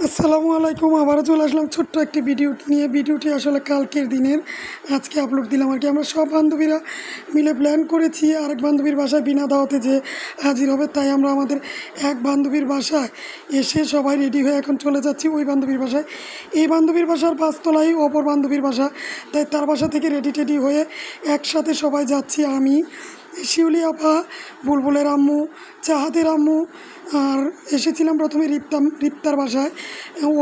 আসসালামু আলাইকুম। আবারও চলে আসলাম ছোট্ট একটি ভিডিও নিয়ে। ভিডিওটি আসলে কালকের দিনের, আজকে আপলোড দিলাম আর কি। আমরা সব বান্ধবীরা মিলে প্ল্যান করেছি আরেক বান্ধবীর বাসায় বিনা দাওয়াতে যে হাজির হবে, তাই আমরা আমাদের এক বান্ধবীর বাসায় এসে সবাই রেডি হয়ে এখন চলে যাচ্ছি ওই বান্ধবীর বাসায়। এই বান্ধবীর বাসার 5 তলায় অপর বান্ধবীর বাসা, তাই তার বাসা থেকে রেডি টেডি হয়ে একসাথে সবাই যাচ্ছি। আমি, শিউলি আপা, বুলবুলের আম্মু, চাহাদের আম্মু, আর এসেছিলাম প্রথমে রিপ্তার বাসায়।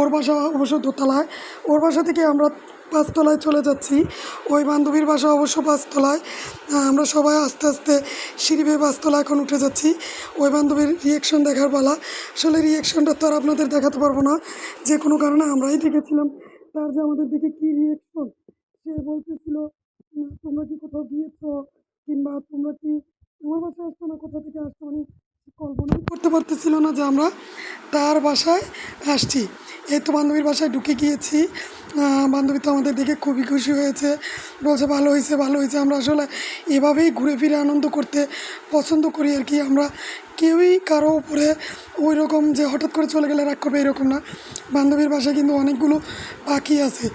ওর বাসা অবশ্য দোতলায়। ওর বাসা থেকে আমরা 5 তলায় চলে যাচ্ছি। ওই বান্ধবীর বাসা অবশ্য 5 তলায়। আমরা সবাই আস্তে আস্তে সিঁড়ি বেয়ে 5 তলায় এখন উঠে যাচ্ছি। ওই বান্ধবীর রিয়েকশন দেখার পালা। আসলে রিয়েকশনটা তো আর আপনাদের দেখাতে পারবো না, যে কোনো কারণে আমরাই দেখেছিলাম। তার যে আমাদের দিকে কী রিয়েকশন, সে বলতেছিল তোমরা কি কোথাও গিয়েছো, কিংবা তোমরা কি আমার বাসায় আসছো না, কোথা থেকে আসছো, মানে কল্পনাই করতে পারতেছিল না যে আমরা তার বাসায় আসছি। এই তো বান্ধবীর বাসায় ঢুকে গিয়েছি। বান্ধবী তো আমাদের দেখে খুবই খুশি হয়েছে, বলছে ভালো হয়েছে ভালো হয়েছে। আমরা আসলে এভাবেই ঘুরে ফিরে আনন্দ করতে পছন্দ করি আর কি। আমরা কেউই কারো উপরে ওই রকম যে হঠাৎ করে চলে গেলে রাগ করবে এরকম না। বান্ধবীর বাসায় কিন্তু অনেকগুলো পাখি আছে,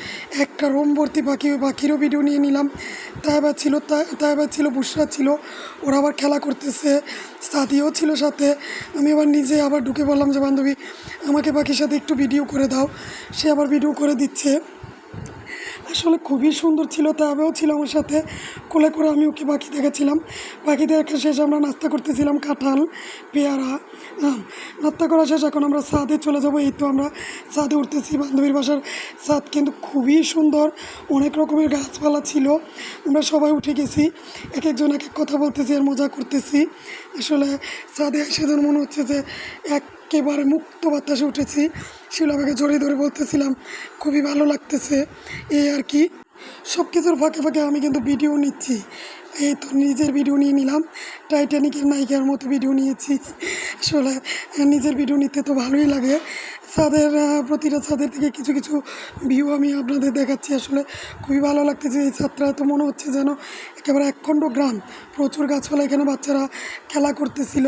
একটা রোম ভর্তি পাখি। ওই পাখিরও ভিডিও নিয়ে নিলাম। তাইবা ছিল, বুশরা ছিল, ওরা আবার খেলা করতেছে, সাদিও ছিল সাথে। আমি আবার নিজে আবার ঢুকে বললাম যে বান্ধবী আমাকে পাখির সাথে একটু ভিডিও করে দাও। সে আবার ভিডিও করে দিচ্ছে। আসলে খুবই সুন্দর ছিল। তাবেও ছিল আমার সাথে, কোলে করে আমি ওকে পাখি দেখাচ্ছিলাম। পাখি দেখা শেষ আমরা নাস্তা করতেছিলাম, কাঁঠাল, পেয়ারা, আম। নাস্তা করা শেষ এখন আমরা ছাদে চলে যাব। এই তো আমরা ছাদে উঠতেছি। বান্ধবীর বাসার ছাদ কিন্তু খুবই সুন্দর, অনেক রকমের গাছপালা ছিল। আমরা সবাই উঠে গেছি, এক একজন এক এক কথা বলতেছি আর মজা করতেছি। আসলে ছাদে এসে যেন মনে হচ্ছে যে একেবারে মুক্ত বাতাসে উঠেছি। শিলাবাকে জড়িয়ে ধরে বলতেছিলাম খুবই ভালো লাগতেছে, এই আর কি। সব কিছুর ফাঁকে ফাঁকে আমি কিন্তু ভিডিও নিচ্ছি। এই তো নিজের ভিডিও নিয়ে নিলাম, টাইটানিকের নায়িকার মতো ভিডিও নিয়েছি। আসলে নিজের ভিডিও নিতে তো ভালোই লাগে। ছাদের প্রতিটা ছাদের থেকে কিছু কিছু ভিউ আমি আপনাদের দেখাচ্ছি। আসলে খুবই ভালো লাগতেছে। এই ছাদটা তো মনে হচ্ছে যেন একেবারে একখণ্ড গ্রাম, প্রচুর গাছপালা। এখানে বাচ্চারা খেলা করতেছিল।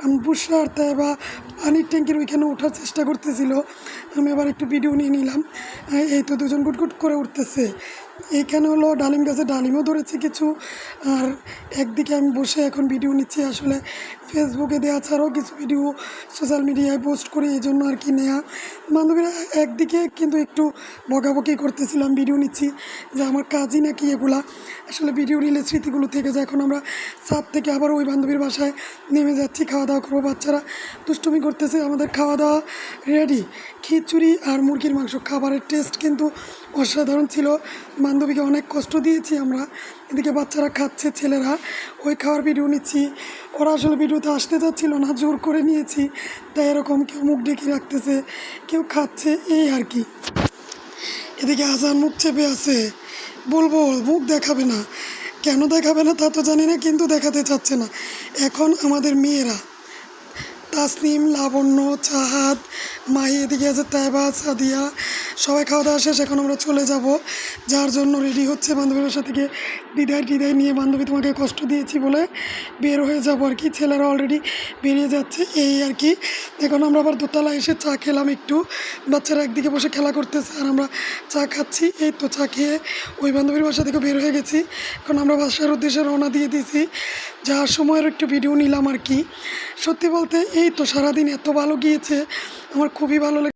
আমি বুশরা আর বা পানির ট্যাঙ্কির ওইখানে ওঠার চেষ্টা করতেছিল। আমি আবার একটু ভিডিও নিয়ে নিলাম। এই তো দুজন গুটগুট করে উঠতেছে। এইখানে হলো ডালিম গাছে ডালিমও ধরেছে কিছু। আর একদিকে আমি বসে এখন ভিডিও নিচ্ছি। আসলে ফেসবুকে দেওয়া ছাড়াও কিছু ভিডিও সোশ্যাল মিডিয়ায় পোস্ট করি, এই জন্য আর কি নেওয়া। বান্ধবীরা একদিকে কিন্তু একটু বকাবকি করতেছিলাম, ভিডিও নিচ্ছি, যে আমার কাজই নাকি এগুলা। আসলে ভিডিও নিলে স্মৃতিগুলো থেকে যায়। এখন আমরা ছাদ থেকে আবার ওই বান্ধবীর বাসায় নেমে যাচ্ছি, খাওয়া দাওয়া করবো। বাচ্চারা দুষ্টুমি করতেছে। আমাদের খাওয়া দাওয়া রেডি, খিচুড়ি আর মুরগির মাংস। খাবারের টেস্ট কিন্তু অসাধারণ ছিল। বান্ধবীকে অনেক কষ্ট দিয়েছি আমরা, এদিকে বাচ্চারা খাচ্ছে, ছেলেরা। ওই খাওয়ার ভিডিও নিচ্ছি। ওরা আসলে ভিডিওতে আসতে চাচ্ছিল না, জোর করে নিয়েছি। তাই এরকম কেউ মুখ ঢেকে রাখতেছে, কেউ খাচ্ছে, এই আর কি। এদিকে আজান মুখ চেপে আছে, বলবো মুখ দেখাবে না। কেন দেখাবে না তা তো জানি না, কিন্তু দেখাতে চাচ্ছে না। এখন আমাদের মেয়েরা তাসনিম, লাবণ্য, চাহাদ, মাহি, এদিকে আছে তাইবা, সাদিয়া, সবাই খাওয়া দাওয়া শেষ। এখন আমরা চলে যাব, যার জন্য রেডি হচ্ছে। বান্ধবীর বাসা থেকে বিদায় নিয়ে, বান্ধবী তোমাকে কষ্ট দিয়েছি বলে বের হয়ে যাবো আর কি। ছেলেরা অলরেডি বেরিয়ে যাচ্ছে, এই আর কি। এখন আমরা আবার দোতলায় এসে চা খেলাম একটু। বাচ্চারা একদিকে বসে খেলা করতেছে আর আমরা চা খাচ্ছি। এই তো চা খেয়ে ওই বান্ধবীর বাসা থেকে বের হয়ে গেছি। এখন আমরা বাসার উদ্দেশ্যে রওনা দিয়ে দিয়েছি। যাওয়ার সময়ের একটু ভিডিও নিলাম আর কি। সত্যি বলতে এই তো সারাদিন এত ভালো গিয়েছে, আমার খুবই ভালো লাগে।